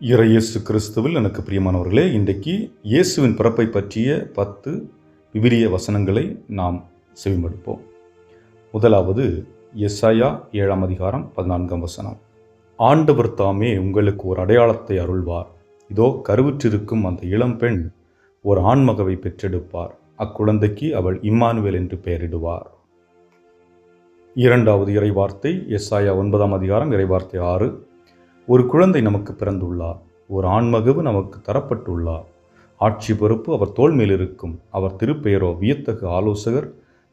இயேசு கிறிஸ்துவில் எனக்கு பிரியமானவர்களே, இன்றைக்கு இயேசுவின் பிறப்பை பற்றிய 10 விவிலிய வசனங்களை நாம் செவிமடுப்போம். முதலாவது எசாயா 7ஆம் அதிகாரம் 14ஆம் வசனம். ஆண்டவர் தாமே உங்களுக்கு ஒரு அடையாளத்தை அருள்வார். இதோ கருவுற்றிருக்கும் அந்த இளம்பெண் ஒரு ஆண்மகவை பெற்றெடுப்பார். அக்குழந்தைக்கு அவள் இம்மானுவேல் என்று பெயரிடுவார். இரண்டாவது இறைவார்த்தை எசாயா 9ஆம் அதிகாரம் இறைவார்த்தை 6. ஒரு குழந்தை நமக்கு பிறந்துள்ளார், ஒரு ஆண்மகவு நமக்கு தரப்பட்டுள்ளார். ஆட்சி பொறுப்பு அவர் தோள் மேல் இருக்கும். அவர் திருப்பெயரோ வியத்தகு ஆலோசகர்,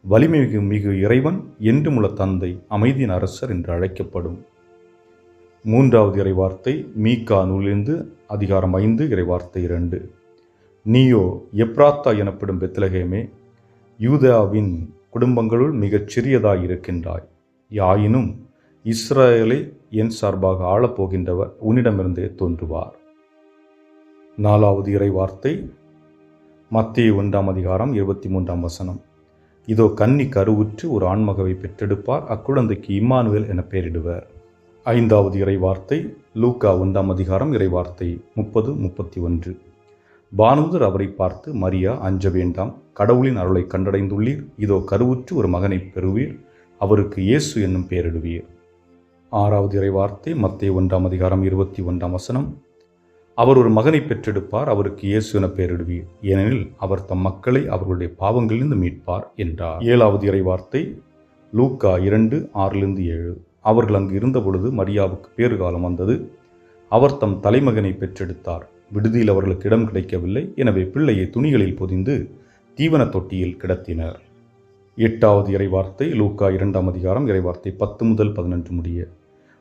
வலிமை மிகு இறைவன், என்றுமுள்ள தந்தை, அமைதியின் அரசர் என்று அழைக்கப்படும். மூன்றாவது இறைவார்த்தை மீகா நூலிலிருந்து அதிகாரம் 5 இறைவார்த்தை 2. நீயோ எப்ராத்தா எனப்படும் பெத்லகேமே, யூதாவின் குடும்பங்களுள் மிகச் சிறியதாயிருக்கின்றாய். யாயினும் இஸ்ரவேலை என் சார்பாக ஆளப்போகின்றவர் உன்னிடமிருந்தே தோன்றுவார். நாலாவது இறைவார்த்தை மத்தேயு 1ஆம் அதிகாரம் 23ஆம் வசனம். இதோ கன்னி கருவுற்று ஒரு ஆண்மகவை பெற்றெடுப்பார். அக்குழந்தைக்கு இம்மானுவேல் என பெயரிடுவர். ஐந்தாவது இறைவார்த்தை லூக்கா 1ஆம் அதிகாரம் இறைவார்த்தை 30-31. பானுதர் அவரை பார்த்து, மரியா, அஞ்ச வேண்டாம், கடவுளின் அருளை கண்டடைந்துள்ளீர். இதோ கருவுற்று ஒரு மகனை பெறுவீர். அவருக்கு இயேசு என்னும் பெயரிடுவீர். ஆறாவது இறைவார்த்தை மத்தேயு 1ஆம் அதிகாரம் 21ஆம் வசனம். அவர் ஒரு மகனை பெற்றெடுப்பார். அவருக்கு இயேசு என பெயரிடுவீர். ஏனெனில் அவர் தம் மக்களை அவர்களுடைய பாவங்களிலிருந்து மீட்பார் என்றார். ஏழாவது இறைவார்த்தை லூக்கா 2:6-7. அவர்கள் அங்கு இருந்தபொழுது மரியாவுக்கு பேறுகாலம் வந்தது. அவர் தம் தலைமகனை பெற்றெடுத்தார். விடுதியில் அவர்களுக்கு இடம் கிடைக்கவில்லை. எனவே பிள்ளையை துணிகளில் பொதிந்து தீவன தொட்டியில் கிடத்தினர். எட்டாவது இறைவார்த்தை லூக்கா 2ஆம் அதிகாரம் இறைவார்த்தை 10-11 முடிய.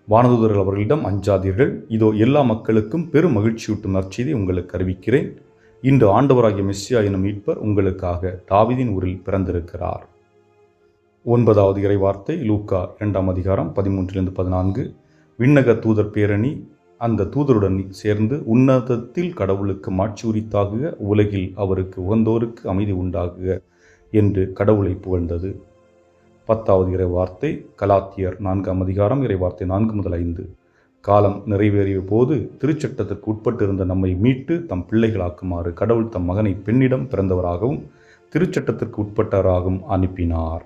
வானதூதர்கள் அவர்களிடம், அஞ்சாதீர்கள், இதோ எல்லா மக்களுக்கும் பெரும் மகிழ்ச்சியூட்டும் நற்செய்தியை உங்களுக்கு அறிவிக்கிறேன். இன்று ஆண்டவராகிய மெஸ்ஸியா எனும் மீட்பர் உங்களுக்காக தாவீதின் ஊரில் பிறந்திருக்கிறார். ஒன்பதாவது இறைவார்த்தை லூக்கா 2ஆம் அதிகாரம் 13-14. விண்ணக தூதர் பேரணி அந்த தூதருடன் சேர்ந்து, உன்னதத்தில் கடவுளுக்கு மாட்சி உரித்தாகுக, உலகில் அவருக்கு உகந்தோருக்கு அமைதி உண்டாகுக என்று கடவுளை புகழ்ந்தது. 10வது இறைவார்த்தை கலாத்தியர் 4ஆம் அதிகாரம் இறைவார்த்தை 4-5. காலம் நிறைவேறிய போது திருச்சட்டத்திற்கு உட்பட்டிருந்த நம்மை மீட்டு தம் பிள்ளைகளாக்குமாறு கடவுள் தம் மகனை பெண்ணிடம் பிறந்தவராகவும் திருச்சட்டத்திற்கு உட்பட்டவராகவும் அனுப்பினார்.